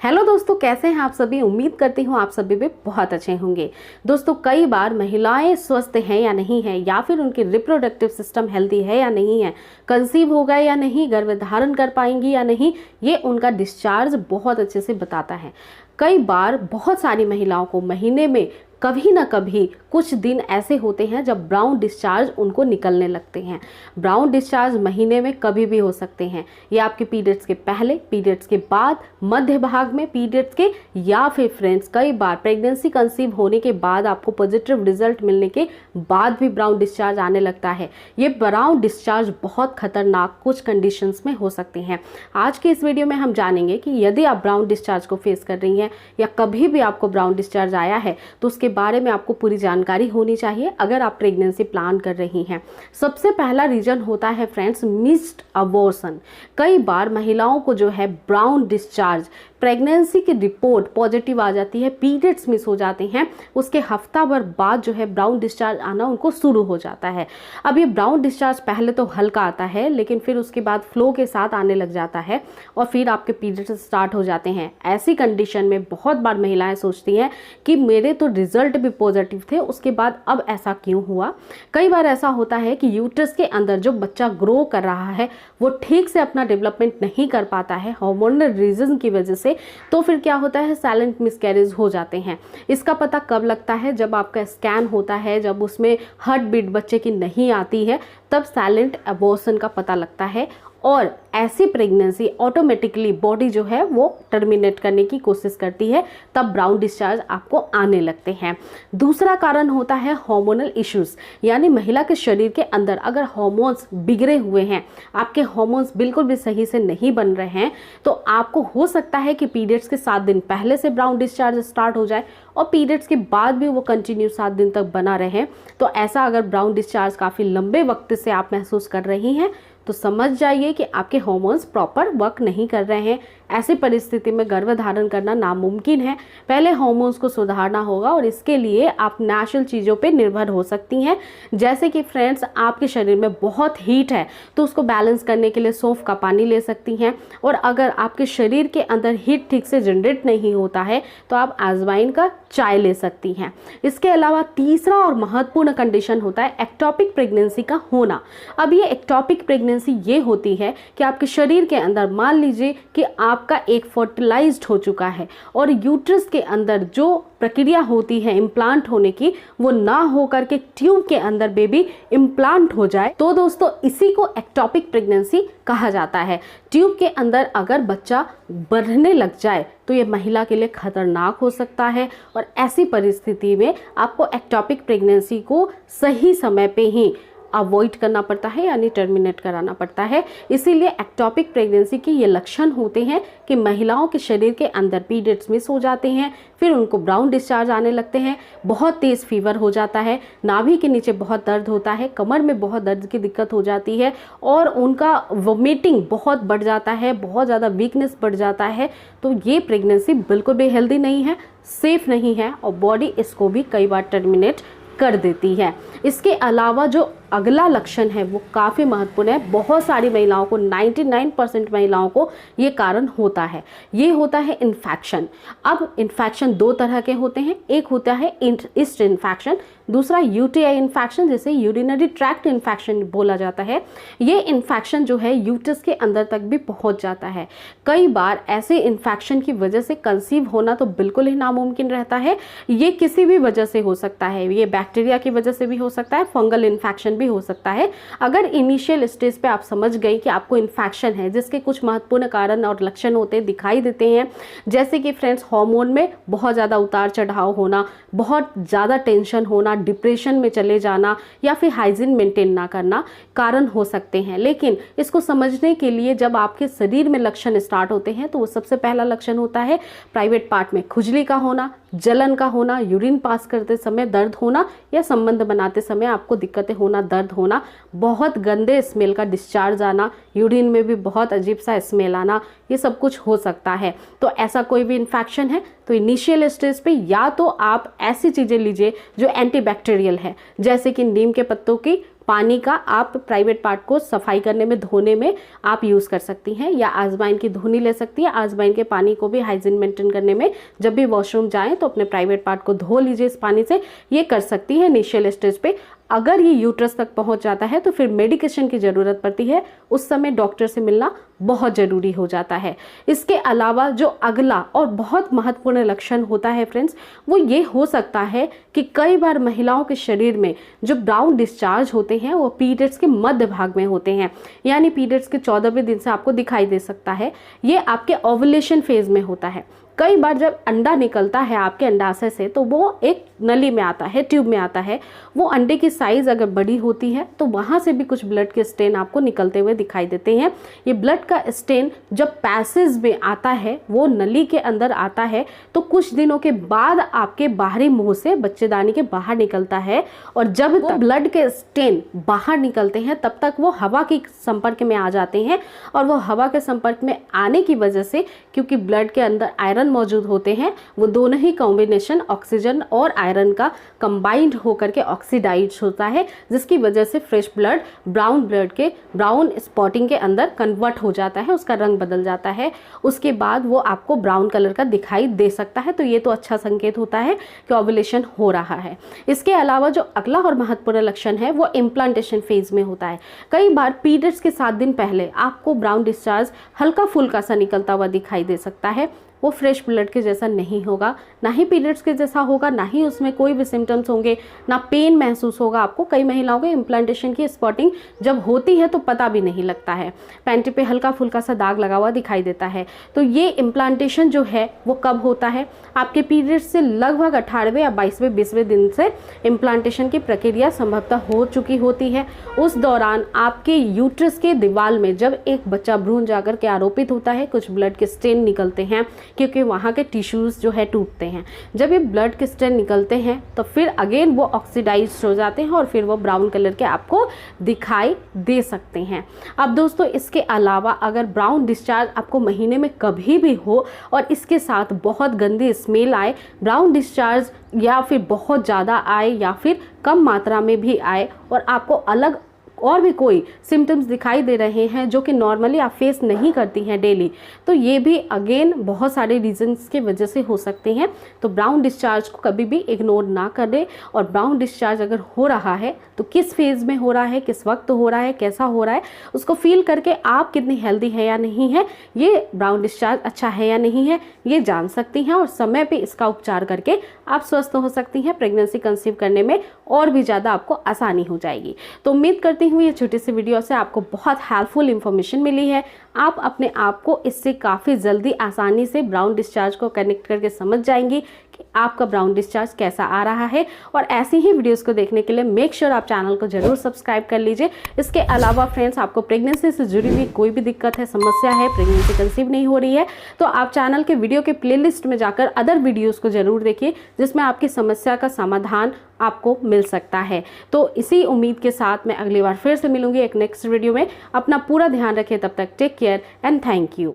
Hello दोस्तों, कैसे हैं आप सभी। उम्मीद करती हूँ आप सभी भी बहुत अच्छे होंगे। दोस्तों, कई बार महिलाएं स्वस्थ हैं या नहीं है, या फिर उनकी रिप्रोडक्टिव सिस्टम हेल्दी है या नहीं है, कंसीव होगा या नहीं, गर्भ धारण कर पाएंगी या नहीं, ये उनका डिस्चार्ज बहुत अच्छे से बताता है। कई बार बहुत सारी महिलाओं को महीने में कभी ना कभी कुछ दिन ऐसे होते हैं जब ब्राउन डिस्चार्ज उनको निकलने लगते हैं। ब्राउन डिस्चार्ज महीने में कभी भी हो सकते हैं। ये आपके पीरियड्स के पहले, पीरियड्स के बाद, मध्य भाग में पीरियड्स के, या फिर फ्रेंड्स कई बार प्रेगनेंसी कंसीव होने के बाद आपको पॉजिटिव रिजल्ट मिलने के बाद भी ब्राउन डिस्चार्ज आने लगता है। ये ब्राउन डिस्चार्ज बहुत खतरनाक कुछ कंडीशंस में हो सकते हैं। आज के इस वीडियो में हम जानेंगे कि यदि आप ब्राउन डिस्चार्ज को फेस कर रही हैं या कभी भी आपको ब्राउन डिस्चार्ज आया है तो उसके बारे में आपको पूरी जानकारी होनी चाहिए अगर आप प्रेगनेंसी प्लान कर रही हैं। सबसे पहला रीजन होता है फ्रेंड्स मिस्ड अबॉर्शन। कई बार महिलाओं को जो है ब्राउन डिस्चार्ज, प्रेगनेंसी की रिपोर्ट पॉजिटिव आ जाती है, पीरियड्स मिस हो जाते हैं, उसके हफ्ता भर बाद जो है ब्राउन डिस्चार्ज आना उनको शुरू हो जाता है। अब ये ब्राउन डिस्चार्ज पहले तो हल्का आता है, लेकिन फिर उसके बाद फ्लो के साथ आने लग जाता है और फिर आपके पीरियड्स स्टार्ट हो जाते हैं। ऐसी कंडीशन में बहुत बार महिलाएं सोचती हैं कि मेरे तो रिजल्ट भी पॉजिटिव थे, उसके बाद अब ऐसा क्यों हुआ। कई बार ऐसा होता है कि यूट्रस के अंदर जो बच्चा ग्रो कर रहा है वो ठीक से अपना डेवलपमेंट नहीं कर पाता है हार्मोनल रीजन की वजह से। तो फिर क्या होता है, साइलेंट मिसकैरेज हो जाते हैं। इसका पता कब लगता है, जब आपका स्कैन होता है, जब उसमें हार्ट बीट बच्चे की नहीं आती है, तब साइलेंट अबॉर्शन का पता लगता है और ऐसी प्रेगनेंसी ऑटोमेटिकली बॉडी जो है वो टर्मिनेट करने की कोशिश करती है, तब ब्राउन डिस्चार्ज आपको आने लगते हैं। दूसरा कारण होता है हार्मोनल इश्यूज, यानी महिला के शरीर के अंदर अगर हार्मोन्स बिगड़े हुए हैं, आपके हार्मोन्स बिल्कुल भी सही से नहीं बन रहे हैं, तो आपको हो सकता है कि पीरियड्स के 7 दिन पहले से ब्राउन डिस्चार्ज स्टार्ट हो जाए और पीरियड्स के बाद भी वो कंटिन्यू 7 दिन तक बना रहे। तो ऐसा अगर ब्राउन डिस्चार्ज काफ़ी लंबे वक्त से आप महसूस कर रही हैं तो समझ जाइए कि आपके हार्मोन्स प्रॉपर वर्क नहीं कर रहे हैं। ऐसी परिस्थिति में गर्भ धारण करना नामुमकिन है। पहले हार्मोन्स को सुधारना होगा और इसके लिए आप नेचुरल चीज़ों पे निर्भर हो सकती हैं। जैसे कि फ्रेंड्स, आपके शरीर में बहुत हीट है तो उसको बैलेंस करने के लिए सौंफ का पानी ले सकती हैं, और अगर आपके शरीर के अंदर हीट ठीक से जनरेट नहीं होता है तो आप अजवाइन का चाय ले सकती हैं। इसके अलावा तीसरा और महत्वपूर्ण कंडीशन होता है एक्टोपिक प्रेगनेंसी का होना। अब ये एक्टोपिक प्रेगनेंसी ये होती है कि आपके शरीर के अंदर, मान लीजिए कि आपका एक फर्टिलाइज्ड हो चुका है और यूट्रस के अंदर जो प्रक्रिया होती है इम्प्लांट होने की, वो ना हो करके ट्यूब के अंदर बेबी इम्प्लांट हो जाए, तो दोस्तों इसी को एक्टोपिक प्रेगनेंसी कहा जाता है। ट्यूब के अंदर अगर बच्चा बढ़ने लग जाए तो ये महिला के लिए खतरनाक हो सकता है और ऐसी परिस्थिति में आपको एक्टोपिक प्रेगनेंसी को सही समय पे ही अवॉइड करना पड़ता है, यानी टर्मिनेट कराना पड़ता है। इसीलिए एक्टोपिक प्रेगनेंसी के ये लक्षण होते हैं कि महिलाओं के शरीर के अंदर पीरियड्स मिस हो जाते हैं, फिर उनको ब्राउन डिस्चार्ज आने लगते हैं, बहुत तेज़ फीवर हो जाता है, नाभि के नीचे बहुत दर्द होता है, कमर में बहुत दर्द की दिक्कत हो जाती है और उनका वोमिटिंग बहुत बढ़ जाता है, बहुत ज़्यादा वीकनेस बढ़ जाता है। तो ये प्रेगनेंसी बिल्कुल भी हेल्दी नहीं है, सेफ नहीं है और बॉडी इसको भी कई बार टर्मिनेट कर देती है। इसके अलावा जो अगला लक्षण है वो काफ़ी महत्वपूर्ण है। बहुत सारी महिलाओं को, 99% महिलाओं को ये कारण होता है। ये होता है इन्फेक्शन। अब इन्फेक्शन 2 तरह के होते हैं, एक होता है ईस्ट इन्फेक्शन, दूसरा यूटीआई इन्फेक्शन, जिसे यूरिनरी ट्रैक्ट इन्फेक्शन बोला जाता है। ये इन्फेक्शन जो है यूट्रस के अंदर तक भी पहुंच जाता है। कई बार ऐसे इन्फेक्शन की वजह से कंसीव होना तो बिल्कुल ही नामुमकिन रहता है। ये किसी भी वजह से हो सकता है, ये बैक्टीरिया की वजह से भी हो सकता है, फंगल इन्फेक्शन भी हो सकता है। अगर इनिशियल स्टेज पे आप समझ गई कि आपको इन्फेक्शन है, जिसके कुछ महत्वपूर्ण कारण और लक्षण होते हैं, दिखाई देते हैं, जैसे कि फ्रेंड्स हार्मोन में बहुत ज़्यादा उतार चढ़ाव होना, बहुत ज़्यादा टेंशन होना, डिप्रेशन में चले जाना या फिर हाइजीन मेंटेन ना करना, कारण हो सकते हैं। लेकिन इसको समझने के लिए जब आपके शरीर में लक्षण स्टार्ट होते हैं तो वो सबसे पहला लक्षण होता है प्राइवेट पार्ट में खुजली का होना, जलन का होना, यूरिन पास करते समय दर्द होना या संबंध बनाते समय आपको दिक्कतें होना, दर्द होना, बहुत गंदे स्मेल का डिस्चार्ज आना, यूरिन में भी बहुत अजीब सा स्मेल आना, ये सब कुछ हो सकता है। तो ऐसा कोई भी इन्फेक्शन है तो इनिशियल स्टेज पे या तो आप ऐसी चीज़ें लीजिए जो एंटीबैक्टीरियल है, जैसे कि नीम के पत्तों की पानी का आप प्राइवेट पार्ट को सफाई करने में, धोने में आप यूज़ कर सकती हैं, या अजवाइन की धुनी ले सकती हैं। अजवाइन के पानी को भी हाइजीन मेंटेन करने में, जब भी वॉशरूम जाएं तो अपने प्राइवेट पार्ट को धो लीजिए इस पानी से, ये कर सकती है इनिशियल स्टेज पे। अगर ये यूट्रस तक पहुंच जाता है तो फिर मेडिकेशन की ज़रूरत पड़ती है, उस समय डॉक्टर से मिलना बहुत ज़रूरी हो जाता है। इसके अलावा जो अगला और बहुत महत्वपूर्ण लक्षण होता है फ्रेंड्स, वो ये हो सकता है कि कई बार महिलाओं के शरीर में जो ब्राउन डिस्चार्ज होते हैं वो पीरियड्स के मध्य भाग में होते हैं, यानी पीरियड्स के 14वें दिन से आपको दिखाई दे सकता है। ये आपके ओव्यूलेशन फेज में होता है। कई बार जब अंडा निकलता है आपके अंडाशय से तो वो एक नली में आता है, ट्यूब में आता है। वो अंडे की साइज़ अगर बड़ी होती है तो वहाँ से भी कुछ ब्लड के स्टेन आपको निकलते हुए दिखाई देते हैं। ये ब्लड का स्टेन जब पैसेज में आता है, वो नली के अंदर आता है, तो कुछ दिनों के बाद आपके बाहरी मुंह से बच्चेदानी के बाहर निकलता है। और जब वो ब्लड के स्टेन बाहर निकलते हैं तब तक वो हवा के संपर्क में आ जाते हैं, और वो हवा के संपर्क में आने की वजह से, क्योंकि ब्लड के अंदर आयरन मौजूद होते हैं, वो दोनों ही कॉम्बिनेशन ऑक्सीजन और आयरन का कंबाइंड होकर के ऑक्सीडाइज होता है, जिसकी वजह से फ्रेश ब्लड ब्राउन ब्लड के ब्राउन स्पॉटिंग के अंदर कन्वर्ट हो जाता है, उसका रंग बदल जाता है। उसके बाद वो आपको ब्राउन कलर का दिखाई दे सकता है। तो ये तो अच्छा संकेत होता है कि ओव्यूलेशन हो रहा है। इसके अलावा जो अगला और महत्वपूर्ण लक्षण है वो इम्प्लांटेशन फेज में होता है। कई बार पीरियड्स के 7 दिन पहले आपको ब्राउन डिस्चार्ज हल्का फुल्का सा निकलता हुआ दिखाई दे सकता है। वो फ्रेश ब्लड के जैसा नहीं होगा, ना ही पीरियड्स के जैसा होगा, ना ही उसमें कोई भी सिम्टम्स होंगे, ना पेन महसूस होगा आपको। कई महिलाओं के इम्प्लांटेशन की स्पॉटिंग जब होती है तो पता भी नहीं लगता है, पैंटी पे हल्का फुल्का सा दाग लगा हुआ दिखाई देता है। तो ये इम्प्लांटेशन जो है वो कब होता है? आपके पीरियड्स से लगभग 18वें या 22वें 20वें दिन से इम्प्लांटेशन की प्रक्रिया संभवतः हो चुकी होती है। उस दौरान आपके यूट्रस के दीवार में जब एक बच्चा भ्रूण जाकर के आरोपित होता है, कुछ ब्लड के स्टेन निकलते हैं, क्योंकि वहाँ के टिश्यूज़ जो है टूटते हैं। जब ये ब्लड के स्टेन निकलते हैं तो फिर अगेन वो ऑक्सीडाइज हो जाते हैं और फिर वो ब्राउन कलर के आपको दिखाई दे सकते हैं। अब दोस्तों, इसके अलावा अगर ब्राउन डिस्चार्ज आपको महीने में कभी भी हो और इसके साथ बहुत गंदी स्मेल आए, ब्राउन डिस्चार्ज या फिर बहुत ज़्यादा आए या फिर कम मात्रा में भी आए, और आपको अलग और भी कोई सिम्टम्स दिखाई दे रहे हैं जो कि नॉर्मली आप फेस नहीं करती हैं डेली, तो ये भी अगेन बहुत सारे रीजंस की वजह से हो सकते हैं। तो ब्राउन डिस्चार्ज को कभी भी इग्नोर ना करें, और ब्राउन डिस्चार्ज अगर हो रहा है तो किस फेज में हो रहा है, किस वक्त हो रहा है, कैसा हो रहा है, उसको फील करके आप कितनी हेल्दी है या नहीं है, ये ब्राउन डिस्चार्ज अच्छा है या नहीं है, ये जान सकती हैं। और समय पे इसका उपचार करके आप स्वस्थ हो सकती हैं। प्रेगनेंसी कंसीव करने में और भी ज़्यादा आपको आसानी हो जाएगी। तो उम्मीद करती हूँ ये छोटी सी वीडियो से आपको बहुत हेल्पफुल इन्फॉर्मेशन मिली है। आप अपने आप को इससे काफ़ी जल्दी आसानी से ब्राउन डिस्चार्ज को कनेक्ट करके समझ जाएंगी कि आपका ब्राउन डिस्चार्ज कैसा आ रहा है। और ऐसी ही वीडियोस को देखने के लिए मेक श्योर आप चैनल को जरूर सब्सक्राइब कर लीजिए। इसके अलावा फ्रेंड्स, आपको प्रेगनेंसी से जुड़ी हुई कोई भी दिक्कत है, समस्या है, प्रेगनेंसी कंसीव नहीं हो रही है, तो आप चैनल के वीडियो के प्लेलिस्ट में जाकर अदर वीडियोज़ को जरूर देखिए, जिसमें आपकी समस्या का समाधान आपको मिल सकता है। तो इसी उम्मीद के साथ मैं अगली बार फिर से मिलूंगी एक नेक्स्ट वीडियो में। अपना पूरा ध्यान रखें, तब तक take care and thank you.